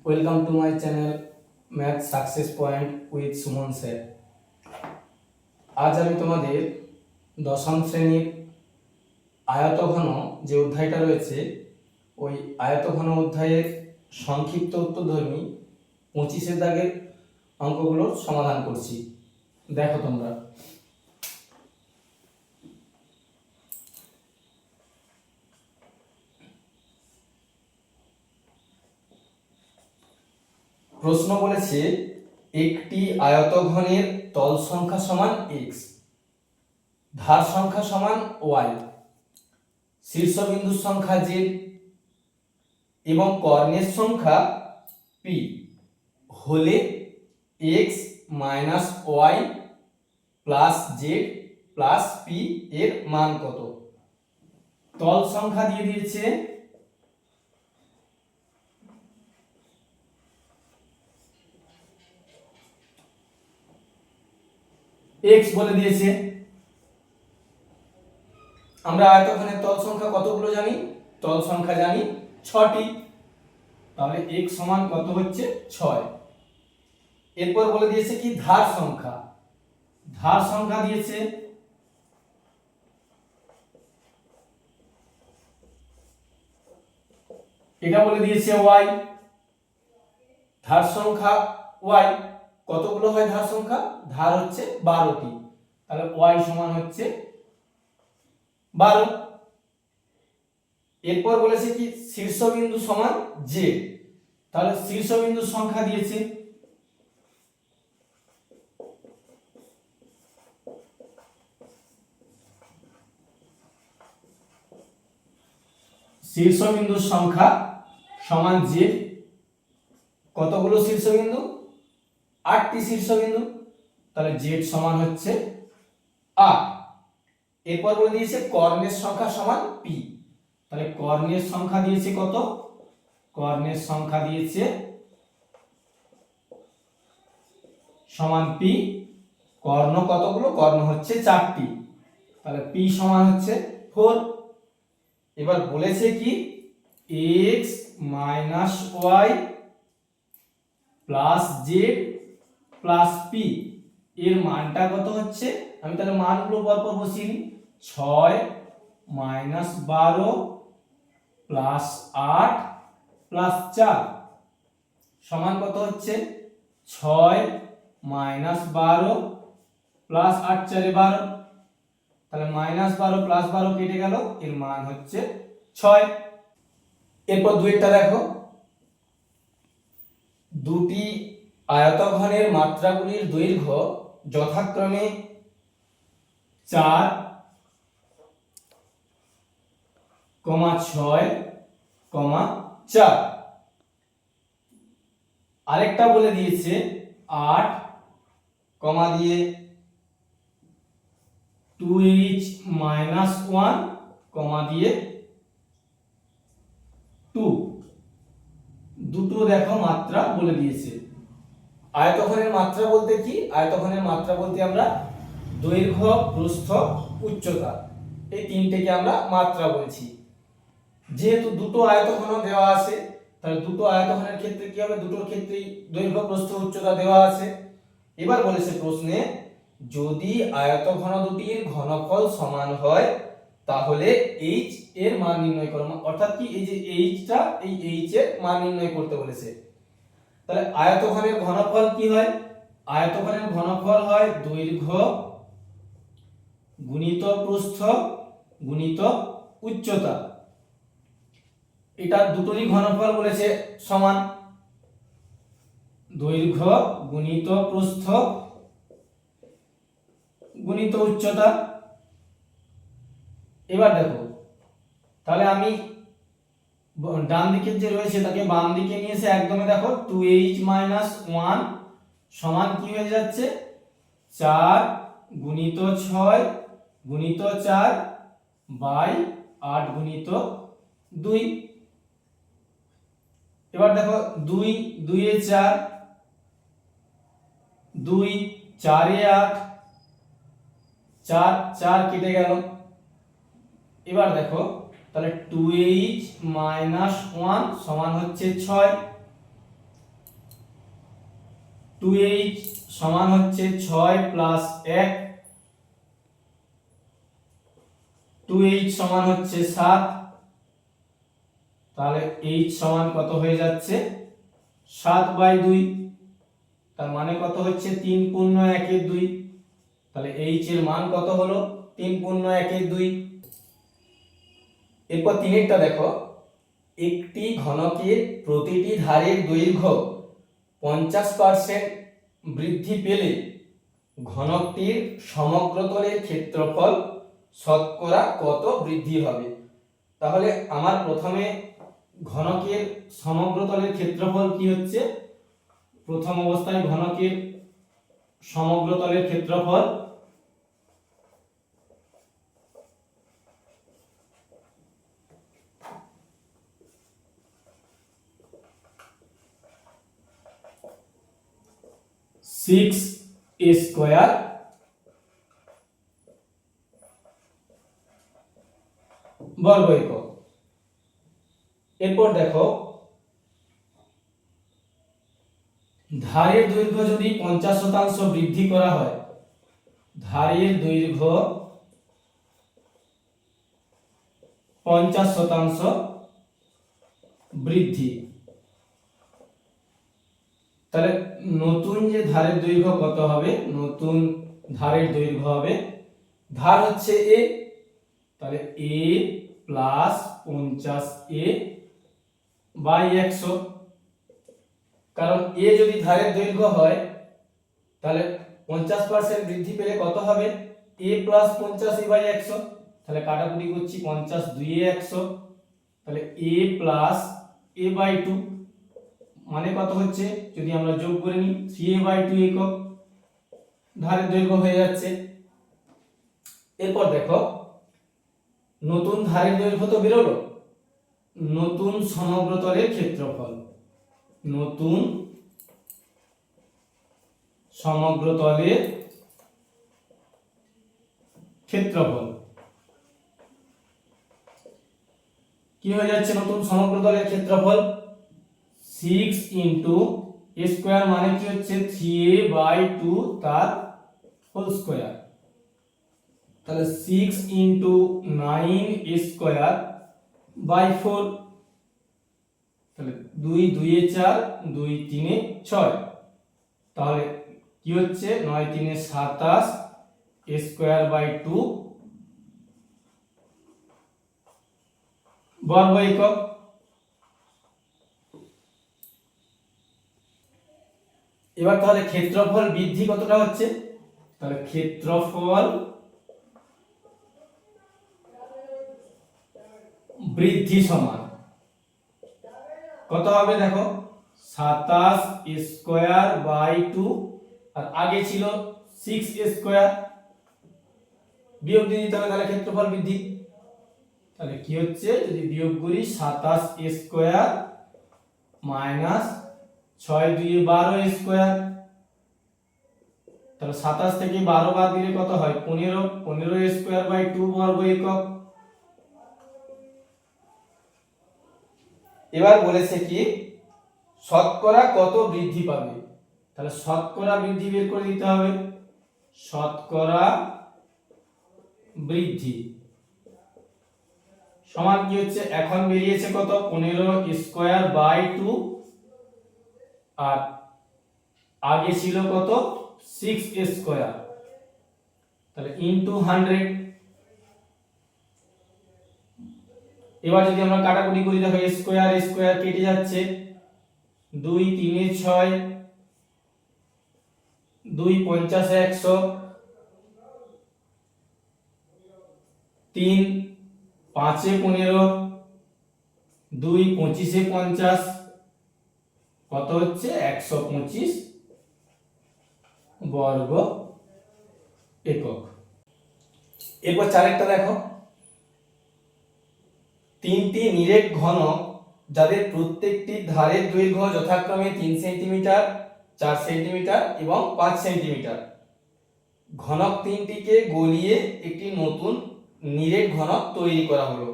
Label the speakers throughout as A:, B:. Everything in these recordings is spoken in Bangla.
A: Welcome to my channel math success point with Suman sir. আজ আমি তোমাদের দশম শ্রেণীর আয়তঘন যে অধ্যায়টা রয়েছে ওই আয়তঘন অধ্যায়ের সংক্ষিপ্ত উত্তরধর্মী 25 দাগের অঙ্কগুলোর সমাধান করছি। দেখো তোমরা। প্রশ্ন বলেছে একটি আয়তঘনের তল সংখ্যা সমান x, ধার সংখ্যা সমান y, শীর্ষবিন্দুর সংখ্যা z এবং কর্ণের সংখ্যা p হলে x minus y plus z plus p এর মান কত? তল সংখ্যা দিয়ে দিয়েছে x বলে দিয়েছে। আমরা আয়তঘনের তল সংখ্যা কতগুলো জানি? তল সংখ্যা জানি 6টি। তাহলে x সমান কত হচ্ছে 6। এরপর বলে দিয়েছে কি ধার সংখ্যা, ধার সংখ্যা দিয়েছে এটা বলে দিয়েছে y, ধার সংখ্যা y কতগুলো হয়? ধার সংখ্যা ধার হচ্ছে 12টি, তাহলে y সমান হচ্ছে 12। এরপর বলেছে কি শীর্ষবিন্দু সমান z, তাহলে শীর্ষবিন্দুর সংখ্যা দিয়েছে শীর্ষবিন্দুর সংখ্যা সমান z। কতগুলো শীর্ষবিন্দু? 8টি শীর্ষবিন্দু, তাহলে z সমান হচ্ছে 8। এরপর বলে দিয়েছে কর্ণের সংখ্যা সমান p, তাহলে কর্ণের সংখ্যা দিয়েছে কত? কর্ণের সংখ্যা দিয়েছে সমান p। কর্ণ কতগুলো? কর্ণ হচ্ছে 4টি, তাহলে p সমান হচ্ছে 4। এবার বলেছে কি x minus y plus z plus p এর মানটা কত হচ্ছে? আমি তাহলে মানগুলো পরপর বসিয়ে নিই। 6 মাইনাস 12 প্লাস 8 প্লাস 4 সমান কত হচ্ছে? 6 মাইনাস 12 প্লাস 8 4 12, তাহলে মাইনাস 12 প্লাস 12 কেটে গেল, এর মান হচ্ছে 6। এরপর দুইটা দেখো, দুটি আয়তঘনের মাত্রাগুলির দৈর্ঘ্য যথাক্রমে 4, 6, 4। আরেকটা বলে দিয়েছে 8 কমা দিয়ে 2h মাইনাস 1 কমা দিয়ে 2। দুটো দেখো মাত্রা বলে দিয়েছে। আয়তঘনের মাত্রা বলতে কি? আয়তঘনের মাত্রা বলতে আমরা দৈর্ঘ্য, প্রস্থ, উচ্চতা, এই তিনটেকে আমরা মাত্রা বলছি। যেহেতু দুটো আয়তঘন দেওয়া আছে, তাহলে দুটো আয়তঘনের ক্ষেত্রে কি হবে? দুটোর ক্ষেত্রেই দৈর্ঘ্য, প্রস্থ, উচ্চতা দেওয়া আছে। এবার বলেছে প্রশ্নে যদি আয়তঘন দুটির ঘনফল সমান হয় তাহলে h এর মান নির্ণয় করো। অর্থাৎ কি এই যে h টা, এই h এর মান নির্ণয় করতে বলেছে। তাহলে আয়তঘনের ঘনফল কি হয়? আয়তঘনের ঘনফল হয় দৈর্ঘ্য গুণিত প্রস্থ গুণিত উচ্চতা। এটা দুটোরই ঘনফল বলেছে সমান, দৈর্ঘ্য গুণিত প্রস্থ গুণিত উচ্চতা। এবার দেখো, তাহলে আমি ডান দিকে যে রয়েছে তাকে বাম দিকে নিয়ে এসে একদমে দেখো 2h মাইনাস 1 সমান কি হয়ে যাচ্ছে? 4 গুণিত 6 গুণিত 4 বাই 8 গুণিত 2। এবার দেখো 2 2 এ 4, 2 4 এ 8, 4 4 কেটে গেল। এবার দেখো তাহলে 2h মাইনাস 1 সমান হচ্ছে 6। 2h সমান হচ্ছে 6 প্লাস 1, 2h সমান হচ্ছে 7, তাহলে h সমান কত হয়ে যাচ্ছে 7/2, তার মানে কত হচ্ছে 3 পূর্ণ 1/2, তাহলে h এর মান কত হলো 3 পূর্ণ 1/2। এরপর তিনেরটা দেখো, একটি ঘনকের প্রতিটি ধারের দৈর্ঘ্য 50% বৃদ্ধি পেলে ঘনকটির সমগ্রতলের ক্ষেত্রফল শতকরা কত বৃদ্ধি হবে। তাহলে আমার প্রথমে ঘনকের সমগ্রতলের ক্ষেত্রফল কি হচ্ছে, প্রথম অবস্থায় ঘনকের সমগ্রতলের ক্ষেত্রফল সিক্স এ স্কোয়ার বর্গ একক। এরপর দেখো, ধারের দৈর্ঘ্য যদি 50% বৃদ্ধি করা হয়, ধারের দৈর্ঘ্য 50% বৃদ্ধি, তাহলে নতুন যে ধারের দৈর্ঘ্য কত হবে, নতুন ধারের দৈর্ঘ্য হবে, ধার হচ্ছে a, তাহলে a প্লাস 50a বাই 100, কারণ a যদি ধারের দৈর্ঘ্য হয় তাহলে 50% বৃদ্ধি পেলে কত হবে a প্লাস 50a বাই 100, তাহলে কাটাকুটি করছি 50 2 এ 100, তাহলে a প্লাস a বাই 2 মানে কত হচ্ছে, যদি আমরা যোগ করে নিই 3a/2 একক ধারের দৈর্ঘ্য হয়ে যাচ্ছে। এরপর দেখো, নতুন ধারের দৈর্ঘ্য তো বেরোলো, নতুন সমগ্রতলের ক্ষেত্রফল, নতুন সমগ্রতলের ক্ষেত্রফল কি হয়ে যাচ্ছে, নতুন সমগ্রতলের ক্ষেত্রফল 6 ইনটু a স্কয়ার মানে কি হচ্ছে 3a/2 তার হোল স্কয়ার, তাহলে 6 ইনটু 9 a স্কয়ার বাই 4, তাহলে 2 2 এ 4 2 3 এ 6, তাহলে কি হচ্ছে 9 3 এ 27 a স্কয়ার বাই 2 বর্গ একক। এবার তাহলে ক্ষেত্রফল বৃদ্ধি কতটা হচ্ছে, তাহলে ক্ষেত্রফল বৃদ্ধি সমান কত হবে, দেখো 27 স্কয়ার বাই 2, আর আগে ছিল 6 স্কয়ার, বিয়োগ দিয়ে দিতে হবে, তাহলে ক্ষেত্রফল বৃদ্ধি, তাহলে কি হচ্ছে যদি বিয়োগ করি 27 স্কয়ার মাইনাস 6 2 এ 12 স্কয়ার, তাহলে 27 থেকে 12 বাদ দিলে কত হয় 15, 15 স্কয়ার বাই 2 বর্গ একক। এবার বলেছে কি শতকরা কত বৃদ্ধি পাবে, তাহলে শতকরা বৃদ্ধি বের করে দিতে হবে, শতকরা বৃদ্ধি সমান কি হচ্ছে, এখন বেরিয়েছে কত 15 স্কয়ার বাই 2, আর আগে ছিল কত 6 স্কয়ার, তাহলে ইনটু 100। এবার যদি আমরা কাটাকুটি করি, দেখো স্কয়ার স্কয়ার কেটে যাচ্ছে, 2 3 এ 6, 2 50 এ 100, 3 5 এ 15, 2 25 এ 50, কত হচ্ছে 125 বর্গ একক। এরপর চারেরটা দেখো, তিনটি নিরেট ঘনক যাদের প্রত্যেকটি ধারের দৈর্ঘ্য যথাক্রমে 3 সেন্টিমিটার 4 সেন্টিমিটার এবং 5 সেন্টিমিটার, ঘনক তিনটিকে গলিয়ে একটি নতুন নিরেট ঘনক তৈরি করা হলো,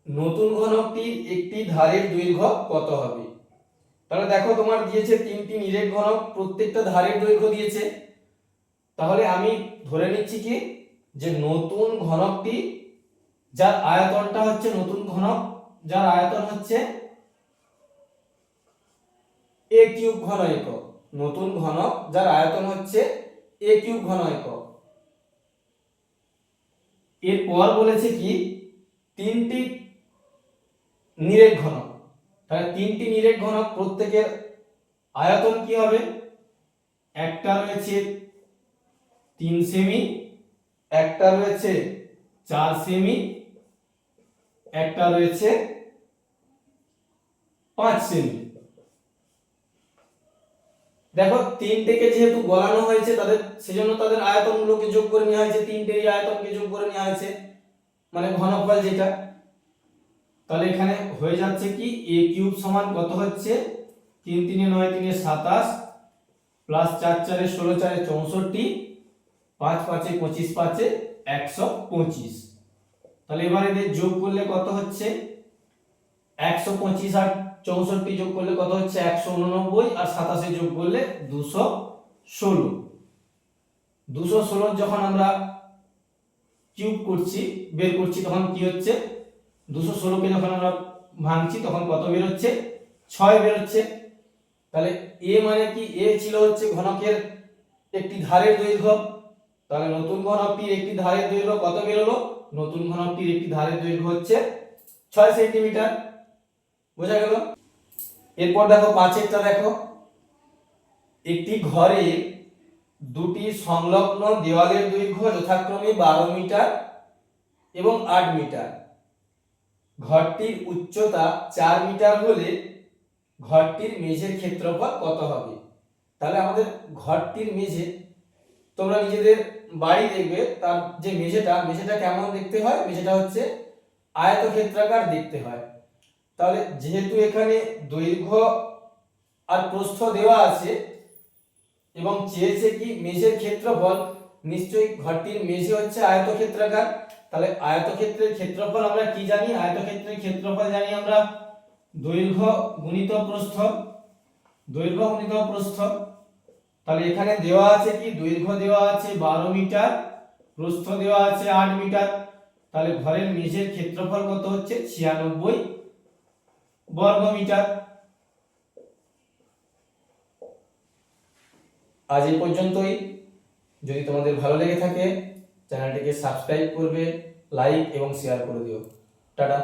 A: নতুন ঘনকটির একটি ধারের দৈর্ঘ্য কত হবে। তাহলে দেখো তোমার দিয়েছে তিনটি নিরেট ঘনক, প্রত্যেকটা ধারের দৈর্ঘ্য দিয়েছে। তাহলে আমি ধরে নিচ্ছি কি যে নতুন ঘনকটি যার আয়তনটা হচ্ছে নতুন ঘনক যার আয়তন হচ্ছে a কিউব ঘন একক, নতুন ঘনক যার আয়তন হচ্ছে a কিউব ঘন একক। এরপর বলেছে কি তিনটি নিরেট ঘনক, তাহলে তিনটি নিরেট ঘনক প্রত্যেকের আয়তন কি হবে, একটা রয়েছে 3 সেমি, একটা রয়েছে 4 সেমি, একটা রয়েছে 5 সেমি। দেখো তিনটেকে যেহেতু গলানো হয়েছে তাদের সেজন্য তাদের আয়তনগুলোকে যোগ করে নেওয়া হয়েছে, তিনটেরই আয়তনকে যোগ করে নেওয়া হয়েছে, মানে ঘনফল যেটা। তাহলে এখানে হয়ে যাচ্ছে কি a কিউব সমান কত হচ্ছে 3 3 9 3 27 প্লাস 4 4 16 4 64 5 5 25 5 125। তাহলে এবার এদের যোগ করলে কত হচ্ছে 125 আর 64 যোগ করলে কত হচ্ছে 189, আর 27 যোগ করলে 216। 216 যখন আমরা কিউব করছি বের করছি তখন কি হচ্ছে 216 কে যখন আমরা ভাঙছি তখন কত বের হচ্ছে 6 বের হচ্ছে। তাহলে a মানে কি a ছিল হচ্ছে ঘনকের একটি ধারের দৈর্ঘ্য, তাহলে নতুন ঘনকটির একটি ধারের দৈর্ঘ্য কত বের হলো, নতুন ঘনকটির একটি ধারের দৈর্ঘ্য হচ্ছে 6 সেন্টিমিটার। বোঝা গেল। এরপর দেখো 5এরটা দেখো, একটি ঘরে দুটি সংলগ্ন দেওয়ালের দৈর্ঘ্য যথাক্রমে 12 মিটার এবং 8 মিটার। ঘরটির উচ্চতা 4 মিটার হলে ঘরটির মেঝের ক্ষেত্রফল কত হবে। তাহলে আমাদের ঘরটির মেঝে তোমরা নিজেদের বাড়ি দেখবে তার যে মেঝেটা কেমন দেখতে হয়, মেঝেটা হচ্ছে আয়তক্ষেত্রাকার দেখতে হয়। তাহলে যেহেতু এখানে দৈর্ঘ্য আর প্রস্থ দেওয়া আছে এবং চেয়েছে কি মেঝের ক্ষেত্রফল, নিশ্চয়ই ঘরটির মেঝে হচ্ছে আয়তক্ষেত্রাকার। তাহলে আয়তক্ষেত্রের ক্ষেত্রফল আমরা কি জানি, আয়তক্ষেত্রের ক্ষেত্রফল জানি আমরা দৈর্ঘ্য গুণিত প্রস্থ, দৈর্ঘ্য গুণিত প্রস্থ। তাহলে এখানে দেওয়া আছে কি দৈর্ঘ্য দেওয়া আছে 12 মিটার, প্রস্থ দেওয়া আছে 8 মিটার। তাহলে ঘরের মেঝের ক্ষেত্রফল কত হচ্ছে 96 বর্গ মিটার। আজ এই পর্যন্তই। যদি তোমাদের ভালো লেগে থাকে চ্যানেলটিকে সাবস্ক্রাইব করবে, লাইক এবং শেয়ার করে দিও। টাটা।